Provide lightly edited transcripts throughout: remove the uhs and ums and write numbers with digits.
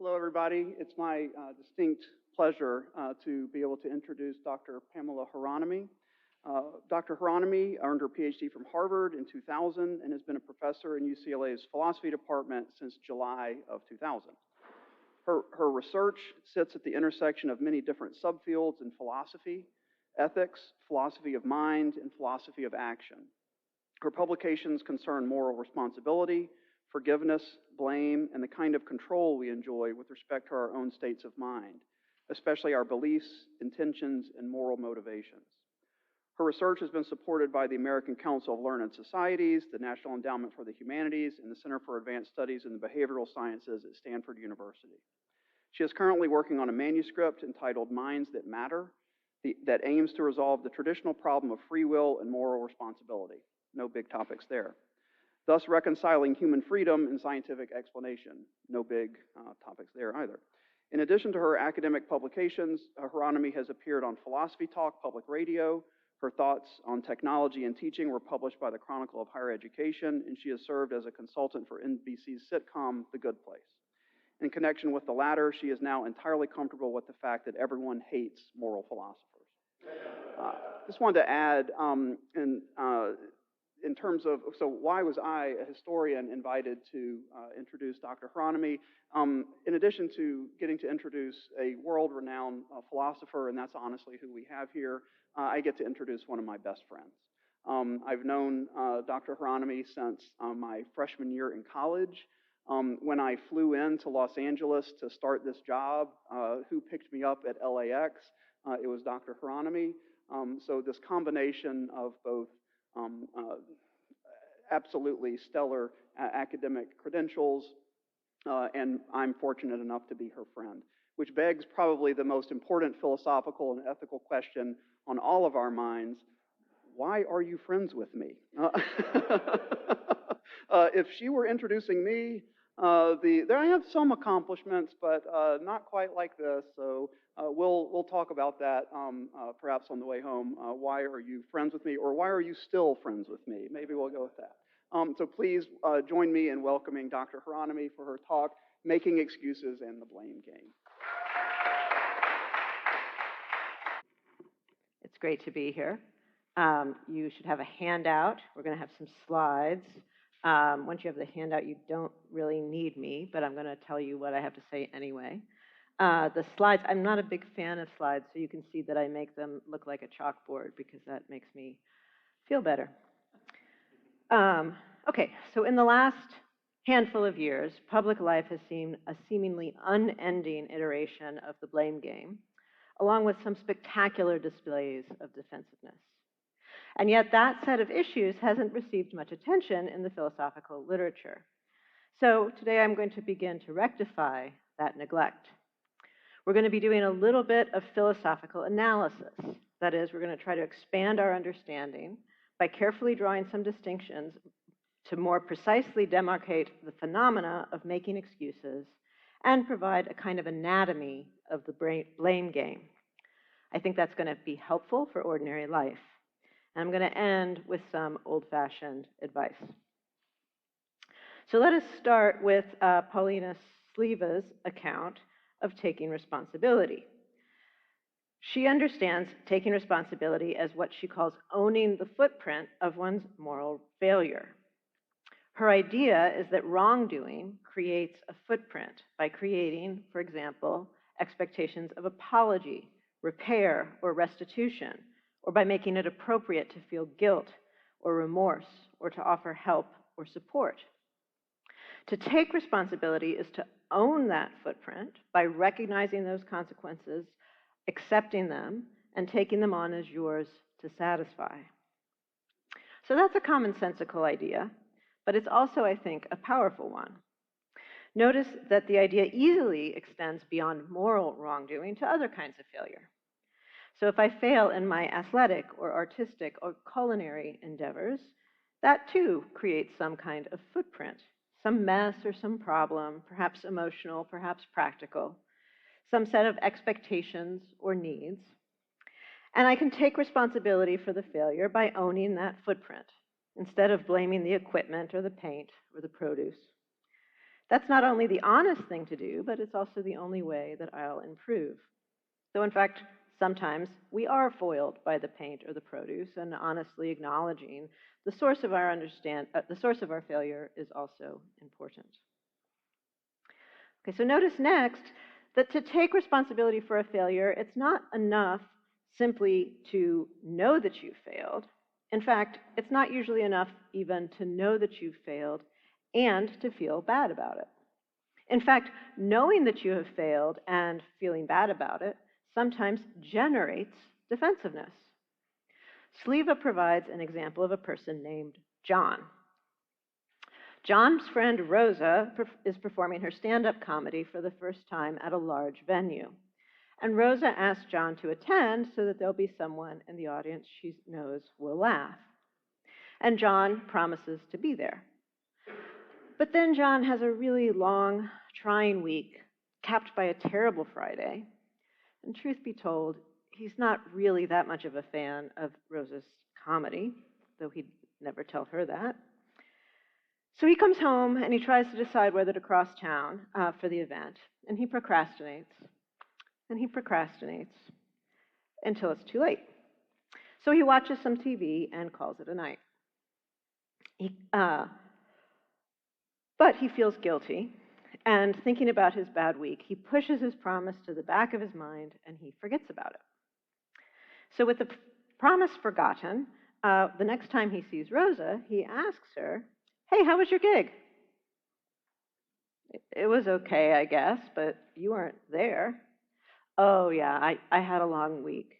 Hello, everybody. It's my distinct pleasure to be able to introduce Dr. Pamela Hieronymi. Dr. Hieronymi earned her PhD from Harvard in 2000 and has been a professor in UCLA's philosophy department since July of 2000. Her research sits at the intersection of many different subfields in philosophy, ethics, philosophy of mind, and philosophy of action. Her publications concern moral responsibility, forgiveness, blame, and the kind of control we enjoy with respect to our own states of mind, especially our beliefs, intentions, and moral motivations. Her research has been supported by the American Council of Learned Societies, the National Endowment for the Humanities, and the Center for Advanced Studies in the Behavioral Sciences at Stanford University. She is currently working on a manuscript entitled Minds That Matter that aims to resolve the traditional problem of free will and moral responsibility. No big topics there. Thus reconciling human freedom and scientific explanation. No big topics there either. In addition to her academic publications, Hieronymi has appeared on Philosophy Talk Public Radio. Her thoughts on technology and teaching were published by the Chronicle of Higher Education, and she has served as a consultant for NBC's sitcom The Good Place. In connection with the latter, she is now entirely comfortable with the fact that everyone hates moral philosophers. Just wanted to add, in terms of, so why was I, a historian, invited to introduce Dr. Hieronymi? In addition to getting to introduce a world-renowned philosopher, and that's honestly who we have here, I get to introduce one of my best friends. I've known Dr. Hieronymi since my freshman year in college. When I flew into Los Angeles to start this job, who picked me up at LAX? It was Dr. Hieronymi. So this combination of both absolutely stellar academic credentials, and I'm fortunate enough to be her friend, which begs probably the most important philosophical and ethical question on all of our minds: why are you friends with me? If she were introducing me, I have some accomplishments, but not quite like this. So we'll talk about that perhaps on the way home. Why are you friends with me, or why are you still friends with me? Maybe we'll go with that. So please join me in welcoming Dr. Hieronymi for her talk, Making Excuses and the Blame Game. It's great to be here. You should have a handout. We're going to have some slides. Once you have the handout, you don't really need me, but I'm going to tell you what I have to say anyway. The slides, I'm not a big fan of slides, so you can see that I make them look like a chalkboard because that makes me feel better. Okay, so in the last handful of years, public life has seen a seemingly unending iteration of the blame game, along with some spectacular displays of defensiveness. And yet that set of issues hasn't received much attention in the philosophical literature. So today I'm going to begin to rectify that neglect. We're going to be doing a little bit of philosophical analysis. That is, we're going to try to expand our understanding by carefully drawing some distinctions to more precisely demarcate the phenomena of making excuses and provide a kind of anatomy of the blame game. I think that's going to be helpful for ordinary life. And I'm going to end with some old-fashioned advice. So let us start with Paulina Sliva's account of taking responsibility. She understands taking responsibility as what she calls owning the footprint of one's moral failure. Her idea is that wrongdoing creates a footprint by creating, for example, expectations of apology, repair, or restitution, or by making it appropriate to feel guilt or remorse or to offer help or support. To take responsibility is to own that footprint by recognizing those consequences, accepting them, and taking them on as yours to satisfy. So that's a commonsensical idea, but it's also, I think, a powerful one. Notice that the idea easily extends beyond moral wrongdoing to other kinds of failure. So if I fail in my athletic or artistic or culinary endeavors, that too creates some kind of footprint, some mess or some problem, perhaps emotional, perhaps practical, some set of expectations or needs. And I can take responsibility for the failure by owning that footprint, instead of blaming the equipment or the paint or the produce. That's not only the honest thing to do, but it's also the only way that I'll improve. Though in fact, sometimes we are foiled by the paint or the produce, and honestly acknowledging the source of our failure is also important. Okay, so notice next that to take responsibility for a failure, it's not enough simply to know that you failed. In fact, it's not usually enough even to know that you failed and to feel bad about it. In fact, knowing that you have failed and feeling bad about it sometimes generates defensiveness. Sleva provides an example of a person named John. John's friend Rosa is performing her stand-up comedy for the first time at a large venue. And Rosa asks John to attend so that there'll be someone in the audience she knows will laugh. And John promises to be there. But then John has a really long, trying week, capped by a terrible Friday. And truth be told, he's not really that much of a fan of Rosa's comedy, though he'd never tell her that. So he comes home and he tries to decide whether to cross town for the event. And he procrastinates. And he procrastinates until it's too late. So he watches some TV and calls it a night. But he feels guilty. And thinking about his bad week, he pushes his promise to the back of his mind and he forgets about it. So with the promise forgotten, the next time he sees Rosa, he asks her, "Hey, how was your gig?" "It was okay, I guess, but you weren't there." "Oh, yeah, I had a long week."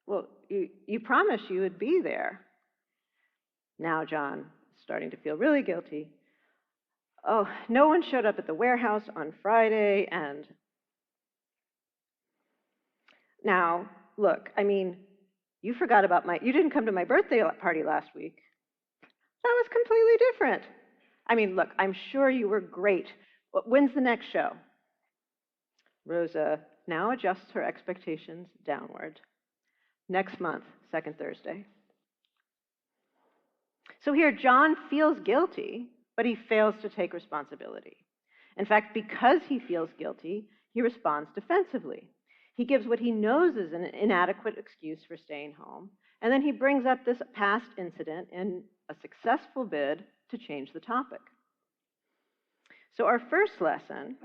"Well, you promised you would be there." Now John is starting to feel really guilty. "Oh, no one showed up at the warehouse on Friday, and..." "Now, look, I mean, you forgot about you didn't come to my birthday party last week." "That was completely different." "I mean, look, I'm sure you were great. When's the next show?" Rosa now adjusts her expectations downward. "Next month, second Thursday." So here, John feels guilty, but he fails to take responsibility. In fact, because he feels guilty, he responds defensively. He gives what he knows is an inadequate excuse for staying home, and then he brings up this past incident in a successful bid to change the topic. So our first lesson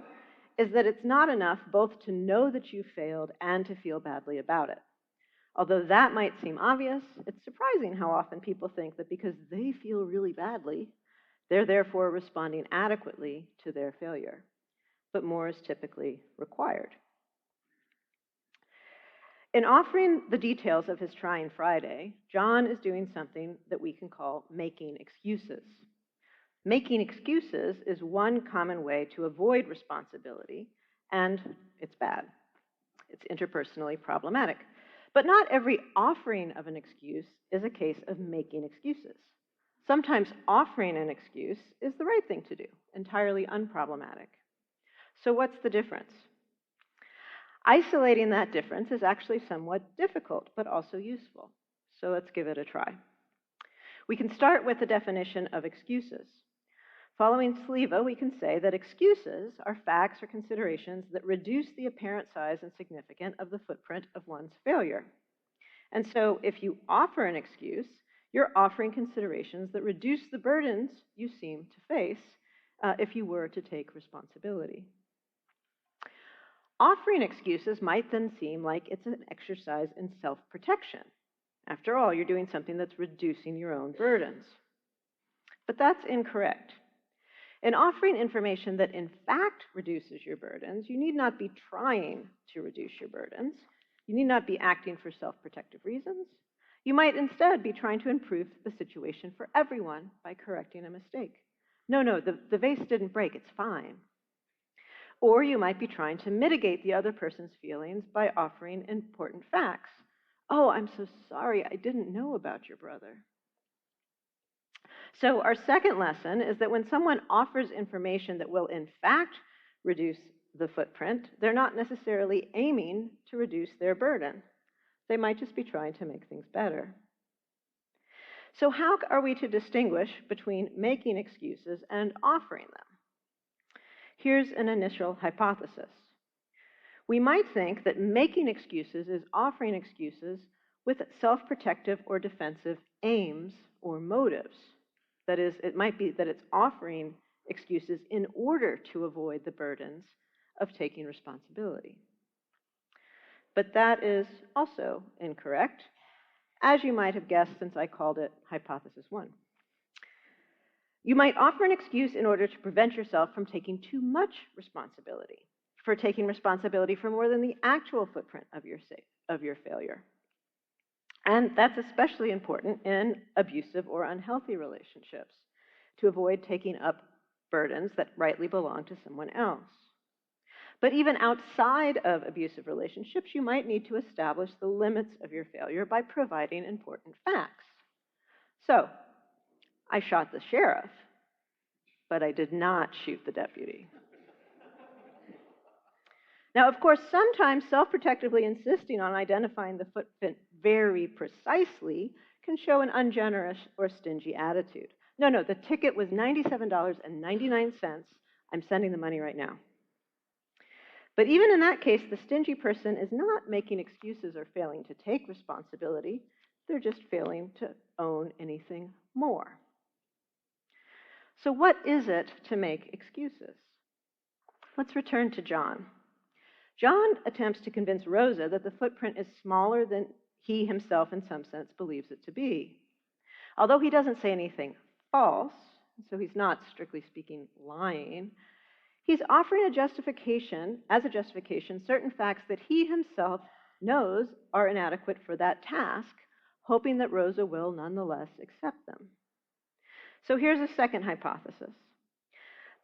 is that it's not enough both to know that you failed and to feel badly about it. Although that might seem obvious, it's surprising how often people think that because they feel really badly, they're therefore responding adequately to their failure. But more is typically required. In offering the details of his trying Friday, John is doing something that we can call making excuses. Making excuses is one common way to avoid responsibility, and it's bad. It's interpersonally problematic. But not every offering of an excuse is a case of making excuses. Sometimes offering an excuse is the right thing to do, entirely unproblematic. So what's the difference? Isolating that difference is actually somewhat difficult, but also useful. So let's give it a try. We can start with the definition of excuses. Following Sleva, we can say that excuses are facts or considerations that reduce the apparent size and significance of the footprint of one's failure. And so if you offer an excuse, you're offering considerations that reduce the burdens you seem to face if you were to take responsibility. Offering excuses might then seem like it's an exercise in self-protection. After all, you're doing something that's reducing your own burdens. But that's incorrect. In offering information that in fact reduces your burdens, you need not be trying to reduce your burdens. You need not be acting for self-protective reasons. You might instead be trying to improve the situation for everyone by correcting a mistake. No, the vase didn't break, it's fine. Or you might be trying to mitigate the other person's feelings by offering important facts. "Oh, I'm so sorry, I didn't know about your brother." So our second lesson is that when someone offers information that will in fact reduce the footprint, they're not necessarily aiming to reduce their burden. They might just be trying to make things better. So how are we to distinguish between making excuses and offering them? Here's an initial hypothesis. We might think that making excuses is offering excuses with self-protective or defensive aims or motives. That is, it might be that it's offering excuses in order to avoid the burdens of taking responsibility. But that is also incorrect, as you might have guessed since I called it hypothesis 1. You might offer an excuse in order to prevent yourself from taking too much responsibility, for taking responsibility for more than the actual footprint of your failure. And that's especially important in abusive or unhealthy relationships, to avoid taking up burdens that rightly belong to someone else. But even outside of abusive relationships, you might need to establish the limits of your failure by providing important facts. So, I shot the sheriff, but I did not shoot the deputy. Now, of course, sometimes self-protectively insisting on identifying the footprint very precisely can show an ungenerous or stingy attitude. No, the ticket was $97.99. I'm sending the money right now. But even in that case, the stingy person is not making excuses or failing to take responsibility. They're just failing to own anything more. So what is it to make excuses? Let's return to John. John attempts to convince Rosa that the footprint is smaller than he himself, in some sense, believes it to be. Although he doesn't say anything false, so he's not, strictly speaking, lying, he's offering as a justification, certain facts that he himself knows are inadequate for that task, hoping that Rosa will nonetheless accept them. So here's a second hypothesis.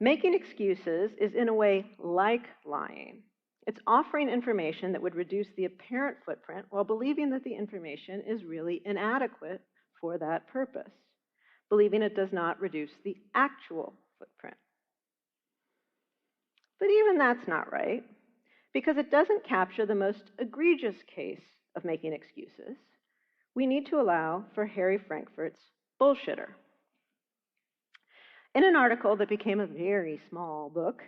Making excuses is in a way like lying. It's offering information that would reduce the apparent footprint while believing that the information is really inadequate for that purpose, believing it does not reduce the actual footprint. But even that's not right, because it doesn't capture the most egregious case of making excuses. We need to allow for Harry Frankfurt's bullshitter. In an article that became a very small book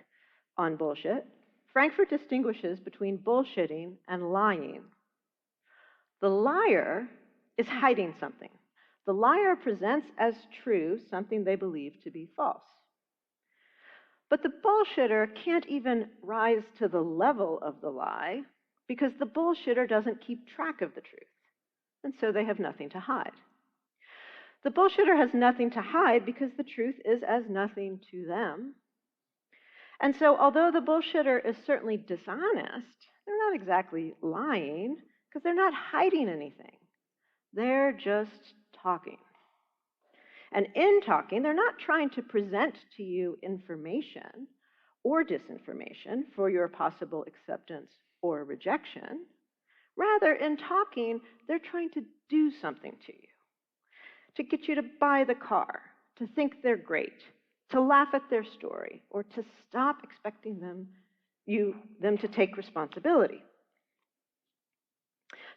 on bullshit, Frankfurt distinguishes between bullshitting and lying. The liar is hiding something. The liar presents as true something they believe to be false. But the bullshitter can't even rise to the level of the lie because the bullshitter doesn't keep track of the truth, and so they have nothing to hide. The bullshitter has nothing to hide because the truth is as nothing to them. And so although the bullshitter is certainly dishonest, they're not exactly lying because they're not hiding anything. They're just talking. And in talking, they're not trying to present to you information or disinformation for your possible acceptance or rejection. Rather, in talking, they're trying to do something to you, to get you to buy the car, to think they're great, to laugh at their story, or to stop expecting them to take responsibility.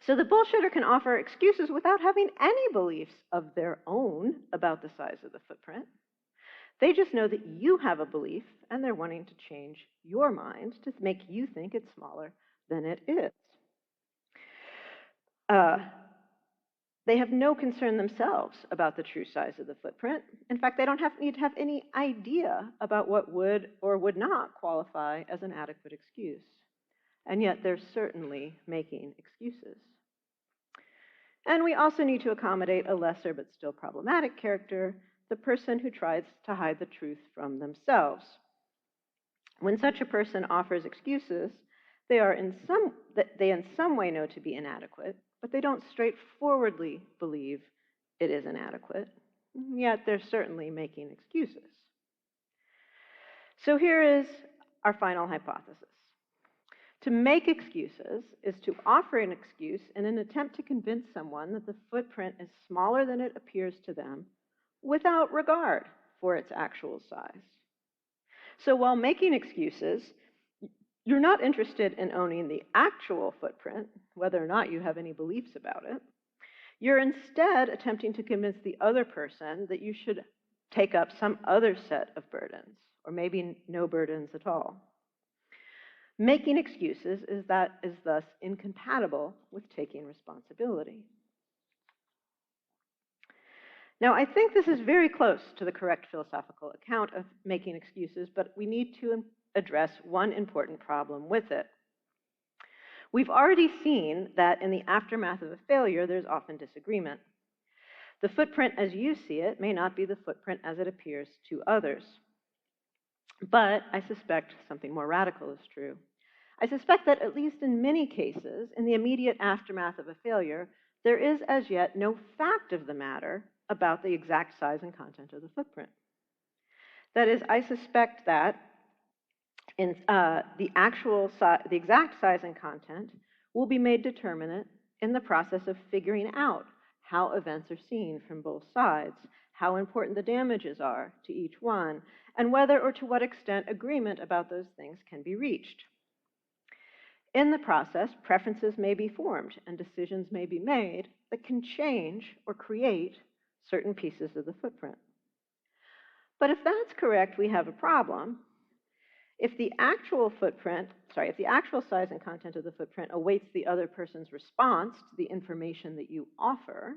So the bullshitter can offer excuses without having any beliefs of their own about the size of the footprint. They just know that you have a belief, and they're wanting to change your mind to make you think it's smaller than it is. They have no concern themselves about the true size of the footprint. In fact, they don't need to have any idea about what would or would not qualify as an adequate excuse. And yet they're certainly making excuses. And we also need to accommodate a lesser but still problematic character, the person who tries to hide the truth from themselves. When such a person offers excuses, they in some way know to be inadequate, but they don't straightforwardly believe it is inadequate, yet they're certainly making excuses. So here is our final hypothesis. To make excuses is to offer an excuse in an attempt to convince someone that the footprint is smaller than it appears to them without regard for its actual size. So while making excuses, you're not interested in owning the actual footprint, whether or not you have any beliefs about it. You're instead attempting to convince the other person that you should take up some other set of burdens or maybe no burdens at all. Making excuses is thus incompatible with taking responsibility. Now, I think this is very close to the correct philosophical account of making excuses, but we need to address one important problem with it. We've already seen that in the aftermath of a failure, there's often disagreement. The footprint as you see it may not be the footprint as it appears to others. But I suspect something more radical is true. I suspect that at least in many cases, in the immediate aftermath of a failure, there is as yet no fact of the matter about the exact size and content of the footprint. That is, I suspect that in the exact size and content will be made determinate in the process of figuring out how events are seen from both sides, how important the damages are to each one, and whether or to what extent agreement about those things can be reached. In the process, preferences may be formed and decisions may be made that can change or create certain pieces of the footprint. But if that's correct, we have a problem. If the actual size and content of the footprint awaits the other person's response to the information that you offer,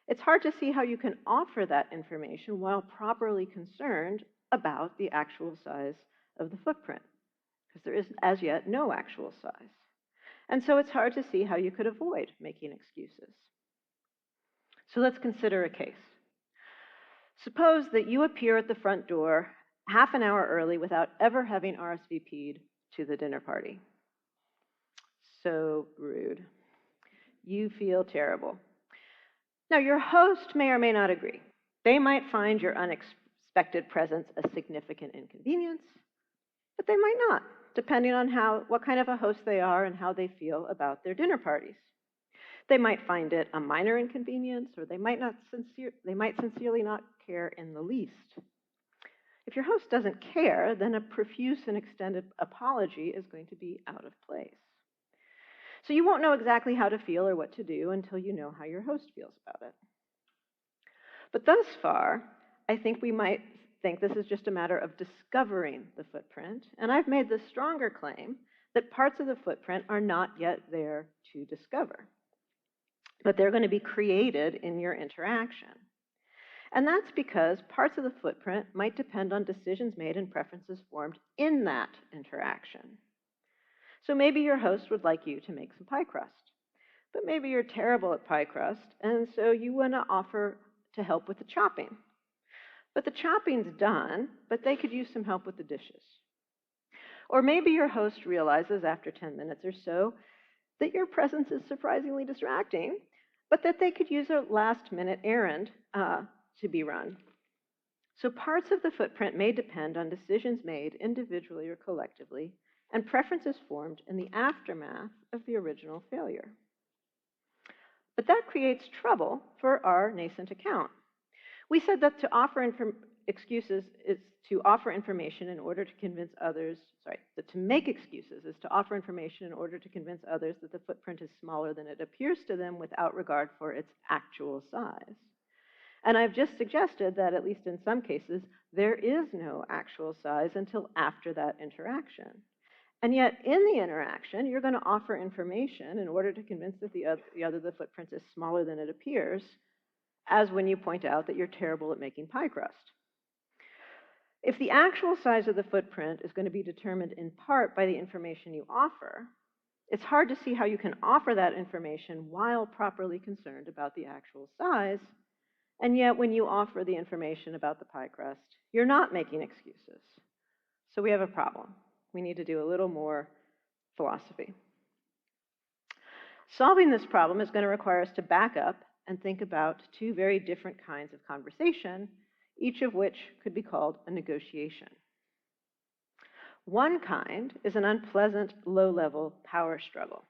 it's hard to see how you can offer that information while properly concerned about the actual size of the footprint, because there is as yet no actual size. And so it's hard to see how you could avoid making excuses. So let's consider a case. Suppose that you appear at the front door half an hour early without ever having RSVP'd to the dinner party. So rude. You feel terrible. Now, your host may or may not agree. They might find your unexpected presence a significant inconvenience, but they might not, depending on what kind of a host they are and how they feel about their dinner parties. They might find it a minor inconvenience, or they might sincerely not care in the least. If your host doesn't care, then a profuse and extended apology is going to be out of place. So you won't know exactly how to feel or what to do until you know how your host feels about it. But thus far, I think we might think this is just a matter of discovering the footprint, and I've made the stronger claim that parts of the footprint are not yet there to discover, but they're going to be created in your interaction. And that's because parts of the footprint might depend on decisions made and preferences formed in that interaction. So maybe your host would like you to make some pie crust, but maybe you're terrible at pie crust, and so you want to offer to help with the chopping. But the chopping's done, but they could use some help with the dishes. Or maybe your host realizes after 10 minutes or so that your presence is surprisingly distracting, but that they could use a last-minute errand to be run. So parts of the footprint may depend on decisions made individually or collectively, and preferences formed in the aftermath of the original failure. But that creates trouble for our nascent account. We said that to offer excuses is to offer information in order to convince others, that to make excuses is to offer information in order to convince others that the footprint is smaller than it appears to them without regard for its actual size. And I've just suggested that, at least in some cases, there is no actual size until after that interaction. And yet, in the interaction, you're going to offer information in order to convince that the footprint is smaller than it appears, as when you point out that you're terrible at making pie crust. If the actual size of the footprint is going to be determined in part by the information you offer, it's hard to see how you can offer that information while properly concerned about the actual size. And yet, when you offer the information about the pie crust, you're not making excuses. So we have a problem. We need to do a little more philosophy. Solving this problem is going to require us to back up and think about two very different kinds of conversation, each of which could be called a negotiation. One kind is an unpleasant, low-level power struggle.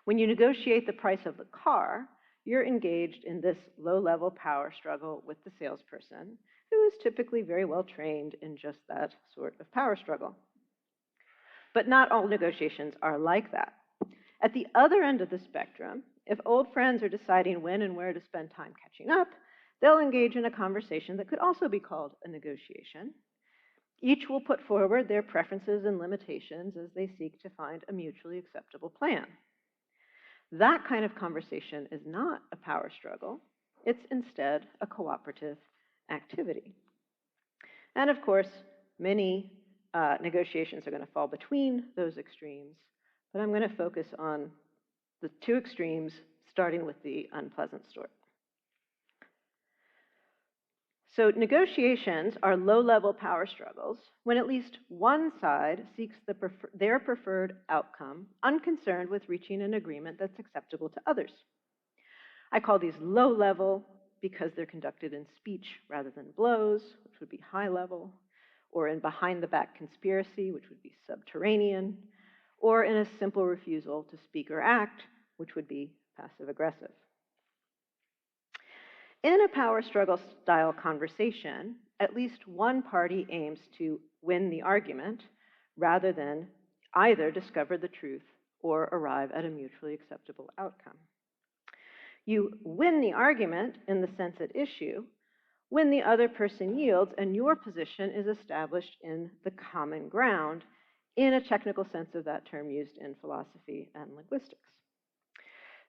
When you negotiate the price of the car, you're engaged in this low-level power struggle with the salesperson, who is typically very well trained in just that sort of power struggle. But not all negotiations are like that. At the other end of the spectrum, if old friends are deciding when and where to spend time catching up, they'll engage in a conversation that could also be called a negotiation. Each will put forward their preferences and limitations as they seek to find a mutually acceptable plan. That kind of conversation is not a power struggle. It's instead a cooperative activity. And of course, many negotiations are going to fall between those extremes, but I'm going to focus on the two extremes, starting with the unpleasant sort. So negotiations are low-level power struggles when at least one side seeks their preferred outcome, unconcerned with reaching an agreement that's acceptable to others. I call these low-level because they're conducted in speech rather than blows, which would be high-level, or in behind-the-back conspiracy, which would be subterranean, or in a simple refusal to speak or act, which would be passive-aggressive. In a power struggle style conversation, at least one party aims to win the argument rather than either discover the truth or arrive at a mutually acceptable outcome. You win the argument in the sense at issue when the other person yields and your position is established in the common ground, in a technical sense of that term used in philosophy and linguistics.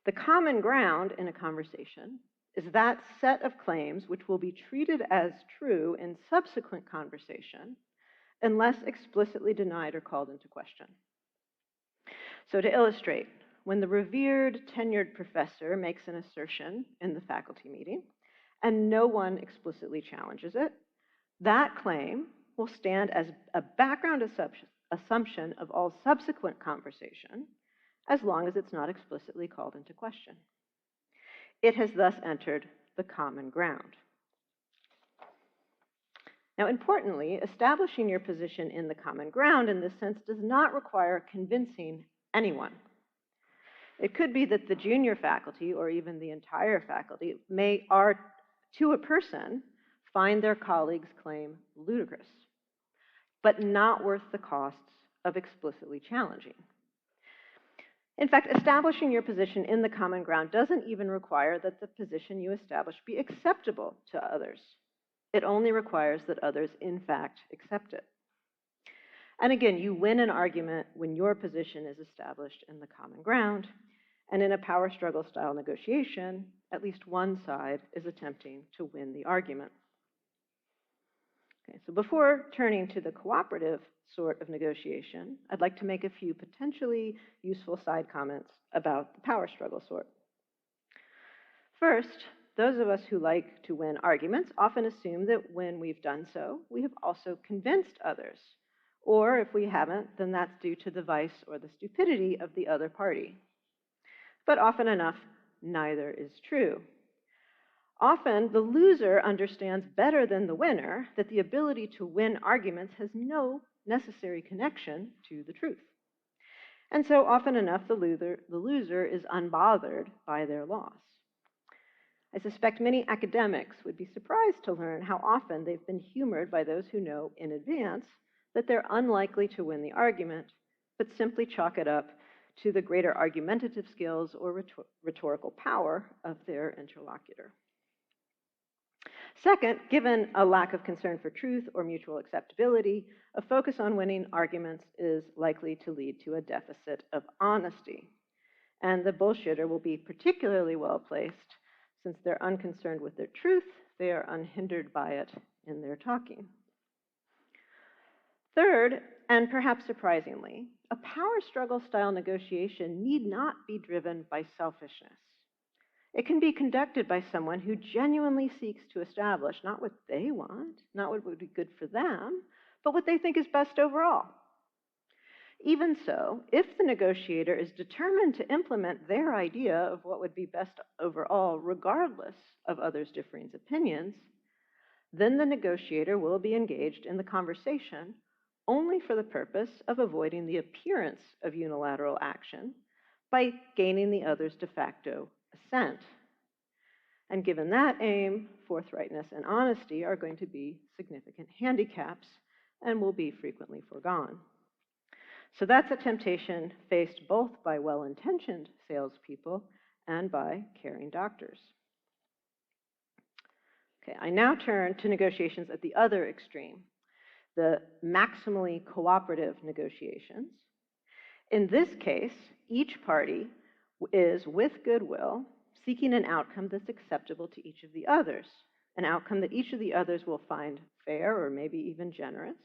The common ground in a conversation is that set of claims which will be treated as true in subsequent conversation unless explicitly denied or called into question. So to illustrate, when the revered tenured professor makes an assertion in the faculty meeting and no one explicitly challenges it, that claim will stand as a background assumption of all subsequent conversation as long as it's not explicitly called into question. It has thus entered the common ground. Now, importantly, establishing your position in the common ground in this sense does not require convincing anyone. It could be that the junior faculty or even the entire faculty are, to a person, find their colleague's claim ludicrous, but not worth the costs of explicitly challenging. In fact, establishing your position in the common ground doesn't even require that the position you establish be acceptable to others. It only requires that others, in fact, accept it. And again, you win an argument when your position is established in the common ground, and in a power struggle style negotiation, at least one side is attempting to win the argument. Okay, so before turning to the cooperative sort of negotiation, I'd like to make a few potentially useful side comments about the power struggle sort. First, those of us who like to win arguments often assume that when we've done so, we have also convinced others. Or if we haven't, then that's due to the vice or the stupidity of the other party. But often enough, neither is true. Often, the loser understands better than the winner that the ability to win arguments has no necessary connection to the truth. And so often enough, the loser is unbothered by their loss. I suspect many academics would be surprised to learn how often they've been humored by those who know in advance that they're unlikely to win the argument, but simply chalk it up to the greater argumentative skills or rhetorical power of their interlocutor. Second, given a lack of concern for truth or mutual acceptability, a focus on winning arguments is likely to lead to a deficit of honesty. And the bullshitter will be particularly well placed since they're unconcerned with their truth, they are unhindered by it in their talking. Third, and perhaps surprisingly, a power struggle style negotiation need not be driven by selfishness. It can be conducted by someone who genuinely seeks to establish not what they want, not what would be good for them, but what they think is best overall. Even so, if the negotiator is determined to implement their idea of what would be best overall, regardless of others' differing opinions, then the negotiator will be engaged in the conversation only for the purpose of avoiding the appearance of unilateral action by gaining the other's de facto assent. And given that aim, forthrightness and honesty are going to be significant handicaps and will be frequently foregone. So that's a temptation faced both by well-intentioned salespeople and by caring doctors. Okay, I now turn to negotiations at the other extreme. the maximally cooperative negotiations. In this case, each party is, with goodwill, seeking an outcome that's acceptable to each of the others, an outcome that each of the others will find fair or maybe even generous.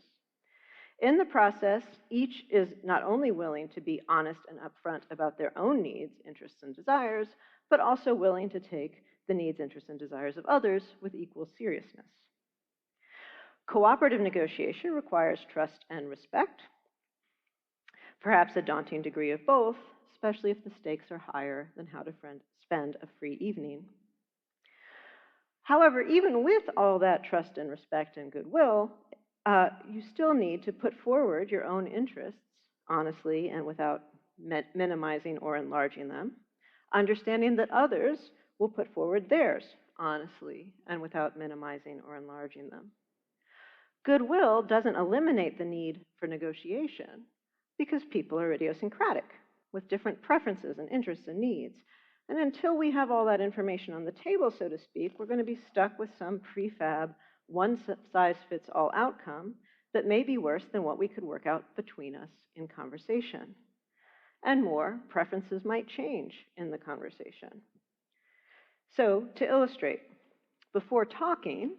In the process, each is not only willing to be honest and upfront about their own needs, interests, and desires, but also willing to take the needs, interests, and desires of others with equal seriousness. Cooperative negotiation requires trust and respect, perhaps a daunting degree of both, especially if the stakes are higher than how to spend a free evening. However, even with all that trust and respect and goodwill, you still need to put forward your own interests honestly and without minimizing or enlarging them, understanding that others will put forward theirs honestly and without minimizing or enlarging them. Goodwill doesn't eliminate the need for negotiation because people are idiosyncratic with different preferences and interests and needs. And until we have all that information on the table, so to speak, we're going to be stuck with some prefab, one-size-fits-all outcome that may be worse than what we could work out between us in conversation. And more, preferences might change in the conversation. So, to illustrate, before talking,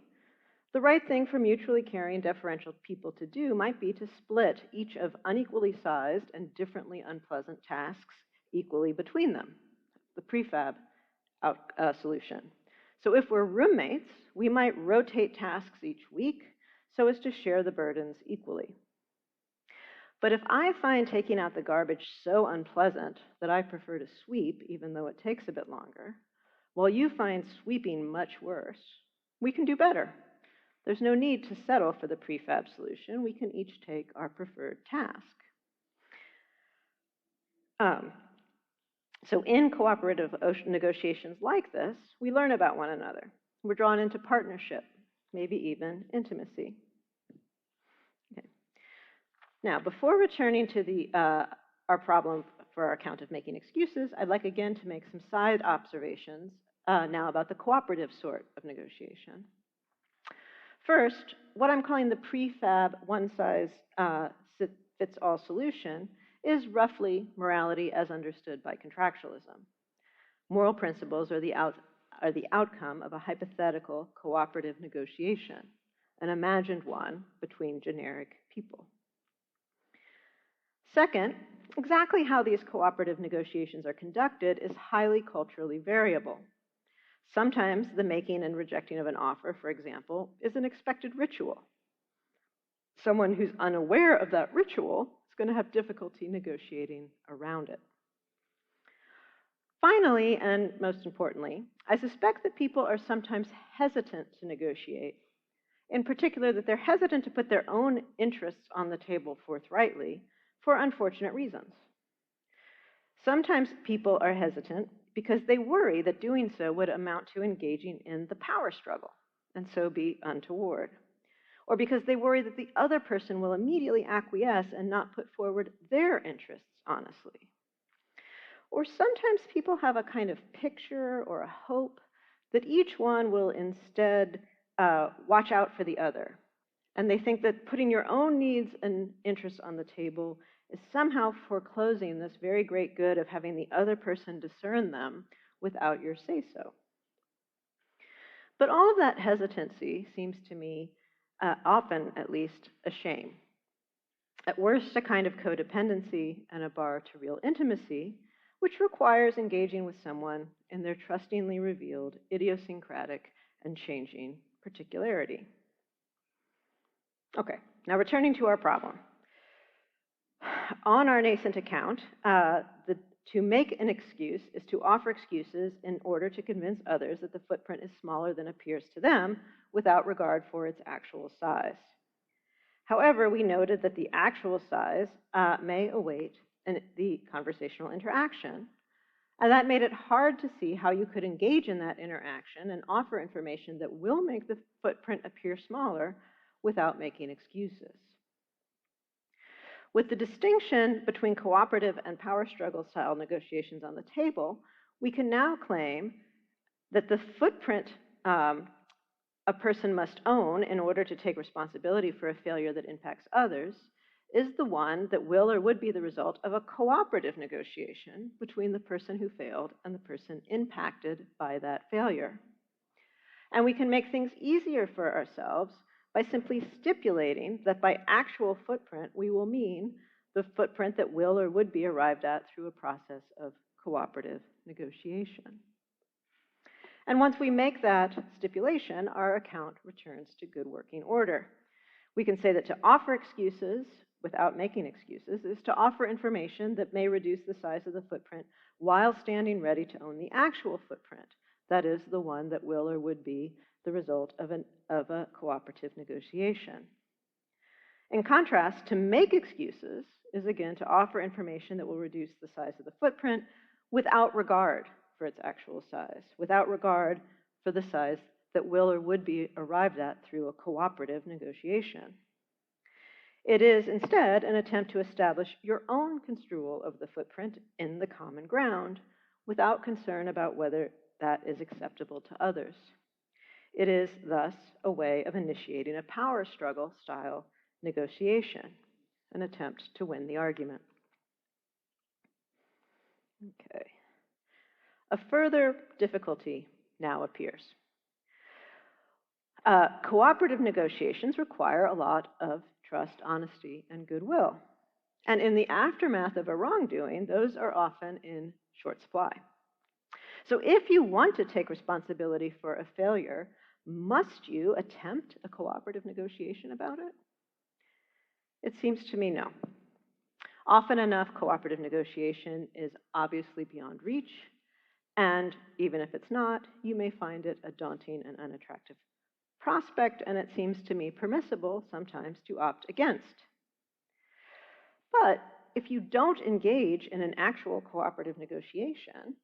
the right thing for mutually caring, deferential people to do might be to split each of unequally sized and differently unpleasant tasks equally between them, the prefab solution. So if we're roommates, we might rotate tasks each week so as to share the burdens equally. But if I find taking out the garbage so unpleasant that I prefer to sweep, even though it takes a bit longer, while you find sweeping much worse, we can do better. There's no need to settle for the prefab solution. We can each take our preferred task. So in cooperative negotiations like this, we learn about one another. We're drawn into partnership, maybe even intimacy. Okay. Now, before returning to our problem for our account of making excuses, I'd like again to make some side observations now about the cooperative sort of negotiation. First, what I'm calling the prefab one-size-fits-all solution is roughly morality as understood by contractualism. Moral principles are the outcome of a hypothetical cooperative negotiation, an imagined one between generic people. Second, exactly how these cooperative negotiations are conducted is highly culturally variable. Sometimes the making and rejecting of an offer, for example, is an expected ritual. Someone who's unaware of that ritual is going to have difficulty negotiating around it. Finally, and most importantly, I suspect that people are sometimes hesitant to negotiate. In particular, that they're hesitant to put their own interests on the table forthrightly for unfortunate reasons. Sometimes people are hesitant because they worry that doing so would amount to engaging in the power struggle and so be untoward. Or because they worry that the other person will immediately acquiesce and not put forward their interests honestly. Or sometimes people have a kind of picture or a hope that each one will instead watch out for the other. And they think that putting your own needs and interests on the table is somehow foreclosing this very great good of having the other person discern them without your say-so. But all of that hesitancy seems to me, often at least, a shame. At worst, a kind of codependency and a bar to real intimacy, which requires engaging with someone in their trustingly revealed idiosyncratic and changing particularity. Okay, now returning to our problem. On our nascent account, to make an excuse is to offer excuses in order to convince others that the footprint is smaller than appears to them without regard for its actual size. However, we noted that the actual size may await the conversational interaction, and that made it hard to see how you could engage in that interaction and offer information that will make the footprint appear smaller without making excuses. With the distinction between cooperative and power struggle style negotiations on the table, we can now claim that the footprint a person must own in order to take responsibility for a failure that impacts others is the one that will or would be the result of a cooperative negotiation between the person who failed and the person impacted by that failure. And we can make things easier for ourselves by simply stipulating that by actual footprint, we will mean the footprint that will or would be arrived at through a process of cooperative negotiation. And once we make that stipulation, our account returns to good working order. We can say that to offer excuses without making excuses is to offer information that may reduce the size of the footprint while standing ready to own the actual footprint. That is, the one that will or would be the result of a cooperative negotiation. In contrast, to make excuses is again to offer information that will reduce the size of the footprint without regard for its actual size, without regard for the size that will or would be arrived at through a cooperative negotiation. It is instead an attempt to establish your own construal of the footprint in the common ground without concern about whether that is acceptable to others. It is thus a way of initiating a power struggle style negotiation, an attempt to win the argument. Okay. A further difficulty now appears. Cooperative negotiations require a lot of trust, honesty, and goodwill. And in the aftermath of a wrongdoing, those are often in short supply. So if you want to take responsibility for a failure, must you attempt a cooperative negotiation about it? It seems to me no. Often enough, cooperative negotiation is obviously beyond reach, and even if it's not, you may find it a daunting and unattractive prospect, and it seems to me permissible sometimes to opt against. But if you don't engage in an actual cooperative negotiation,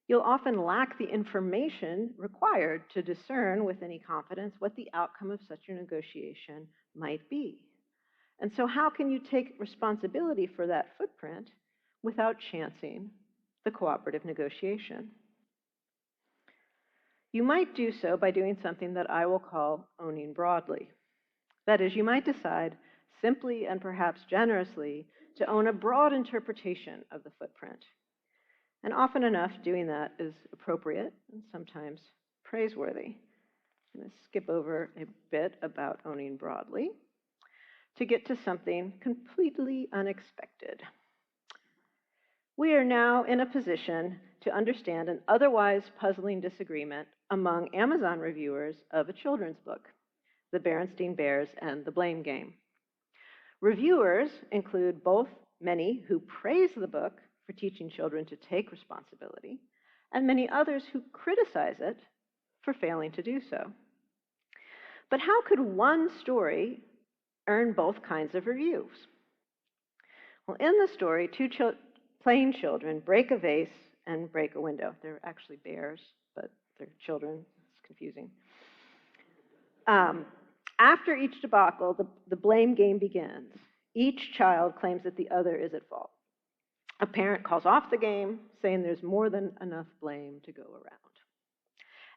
you'll often lack the information required to discern with any confidence what the outcome of such a negotiation might be. And so how can you take responsibility for that footprint without chancing the cooperative negotiation? You might do so by doing something that I will call owning broadly. That is, you might decide simply and perhaps generously to own a broad interpretation of the footprint. And often enough, doing that is appropriate and sometimes praiseworthy. I'm going to skip over a bit about owning broadly to get to something completely unexpected. We are now in a position to understand an otherwise puzzling disagreement among Amazon reviewers of a children's book, The Berenstain Bears and the Blame Game. Reviewers include both many who praise the book for teaching children to take responsibility, and many others who criticize it for failing to do so. But how could one story earn both kinds of reviews? Well, in the story, two plain children break a vase and break a window. They're actually bears, but they're children. It's confusing. After each debacle, the blame game begins. Each child claims that the other is at fault. A parent calls off the game, saying there's more than enough blame to go around.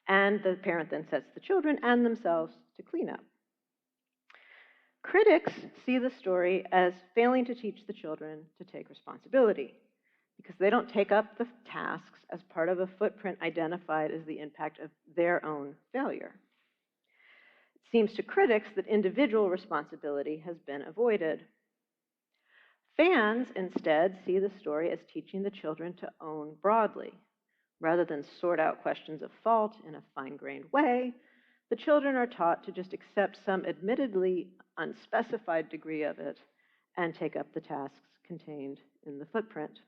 And the parent then sets the children and themselves to clean up. Critics see the story as failing to teach the children to take responsibility because they don't take up the tasks as part of a footprint identified as the impact of their own failure. It seems to critics that individual responsibility has been avoided. Fans instead see the story as teaching the children to own broadly. Rather than sort out questions of fault in a fine-grained way, the children are taught to just accept some admittedly unspecified degree of it and take up the tasks contained in the footprint.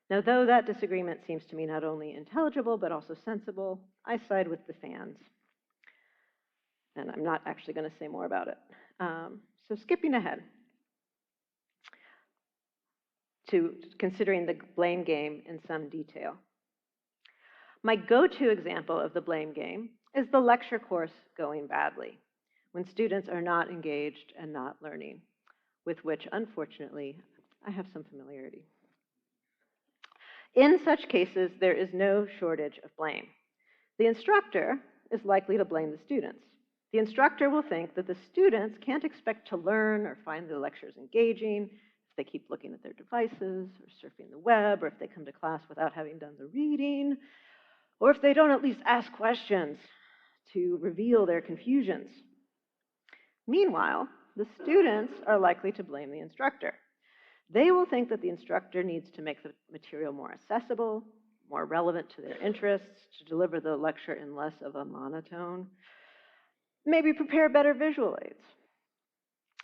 Now, though that disagreement seems to me not only intelligible but also sensible, I side with the fans. And I'm not actually going to say more about it. So skipping ahead to considering the blame game in some detail. My go-to example of the blame game is the lecture course going badly, when students are not engaged and not learning, with which, unfortunately, I have some familiarity. In such cases, there is no shortage of blame. The instructor, is likely to blame the students. The instructor will think that the students can't expect to learn or find the lectures engaging if they keep looking at their devices or surfing the web, or if they come to class without having done the reading, or if they don't at least ask questions to reveal their confusions. Meanwhile, the students are likely to blame the instructor. They will think that the instructor needs to make the material more accessible, more relevant to their interests, to deliver the lecture in less of a monotone, maybe prepare better visual aids.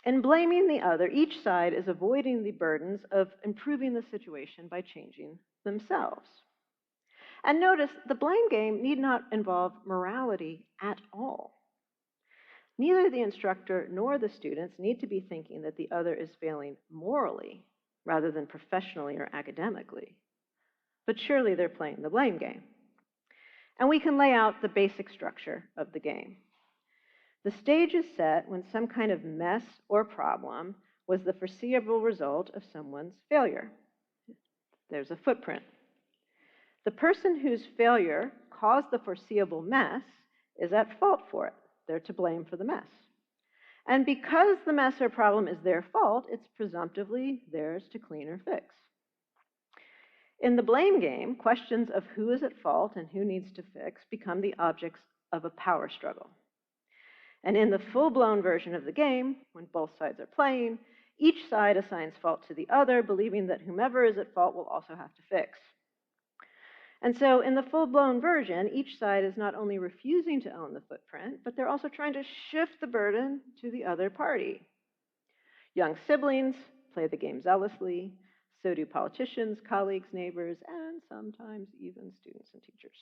In blaming the other, each side is avoiding the burdens of improving the situation by changing themselves. And notice, the blame game need not involve morality at all. Neither the instructor nor the students need to be thinking that the other is failing morally rather than professionally or academically. But surely they're playing the blame game. And we can lay out the basic structure of the game. The stage is set when some kind of mess or problem was the foreseeable result of someone's failure. There's a footprint. The person whose failure caused the foreseeable mess is at fault for it. They're to blame for the mess. And because the mess or problem is their fault, it's presumptively theirs to clean or fix. In the blame game, questions of who is at fault and who needs to fix become the objects of a power struggle. And in the full-blown version of the game, when both sides are playing, each side assigns fault to the other, believing that whomever is at fault will also have to fix. And so in the full-blown version, each side is not only refusing to own the footprint, but they're also trying to shift the burden to the other party. Young siblings play the game zealously, so do politicians, colleagues, neighbors, and sometimes even students and teachers.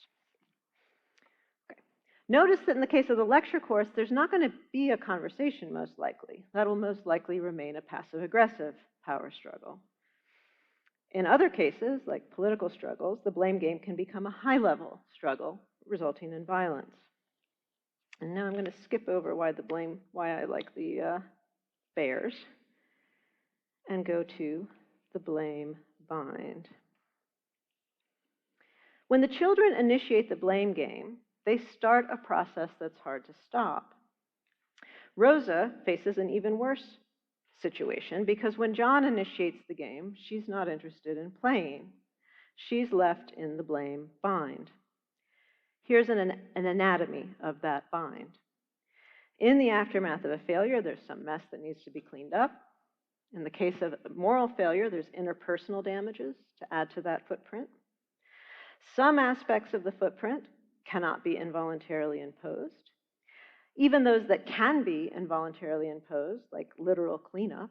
Okay. Notice that in the case of the lecture course, there's not going to be a conversation, most likely. That will most likely remain a passive-aggressive power struggle. In other cases, like political struggles, the blame game can become a high-level struggle, resulting in violence. And now I'm going to skip over why I like the bears, and go to the blame bind. When the children initiate the blame game, they start a process that's hard to stop. Rosa faces an even worse situation because when John initiates the game, she's not interested in playing. She's left in the blame bind. Here's an anatomy of that bind. In the aftermath of a failure, there's some mess that needs to be cleaned up. In the case of moral failure, there's interpersonal damages to add to that footprint. Some aspects of the footprint cannot be involuntarily imposed. Even those that can be involuntarily imposed, like literal cleanup,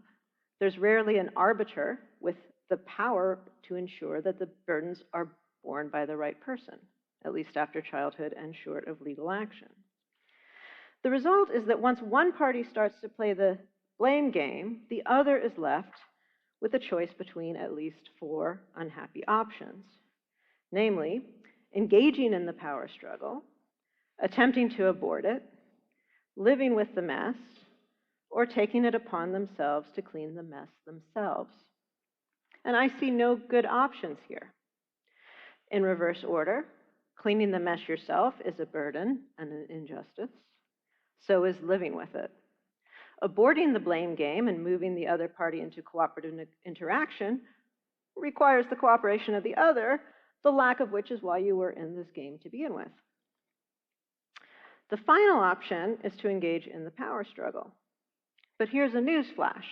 there's rarely an arbiter with the power to ensure that the burdens are borne by the right person, at least after childhood and short of legal action. The result is that once one party starts to play the blame game, the other is left with a choice between at least 4 unhappy options, namely, engaging in the power struggle, attempting to abort it, living with the mess, or taking it upon themselves to clean the mess themselves. And I see no good options here. In reverse order, cleaning the mess yourself is a burden and an injustice. So is living with it. Aborting the blame game and moving the other party into cooperative interaction requires the cooperation of the other, the lack of which is why you were in this game to begin with. The final option is to engage in the power struggle. But here's a news flash.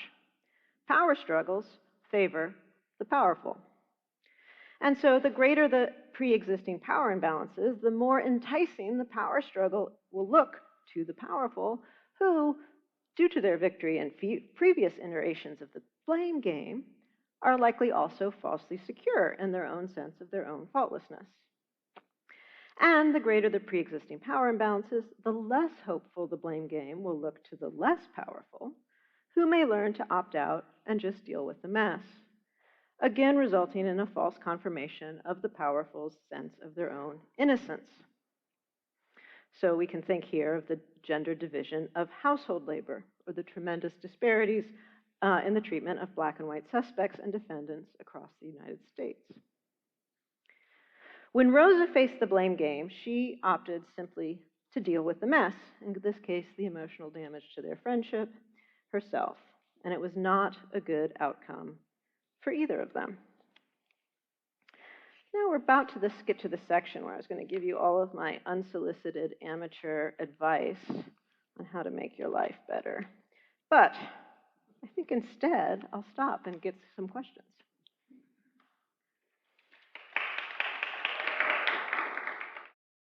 Power struggles favor the powerful. And so the greater the pre-existing power imbalances, the more enticing the power struggle will look to the powerful who, due to their victory in previous iterations of the blame game, are likely also falsely secure in their own sense of their own faultlessness. And the greater the pre-existing power imbalances, the less hopeful the blame game will look to the less powerful, who may learn to opt out and just deal with the mess, again resulting in a false confirmation of the powerful's sense of their own innocence. So we can think here of the gender division of household labor, or the tremendous disparities in the treatment of Black and white suspects and defendants across the United States. When Rosa faced the blame game, she opted simply to deal with the mess, in this case, the emotional damage to their friendship, herself. And it was not a good outcome for either of them. Now we're about to get to the section where I was going to give you all of my unsolicited amateur advice on how to make your life better. But I think instead I'll stop and get some questions.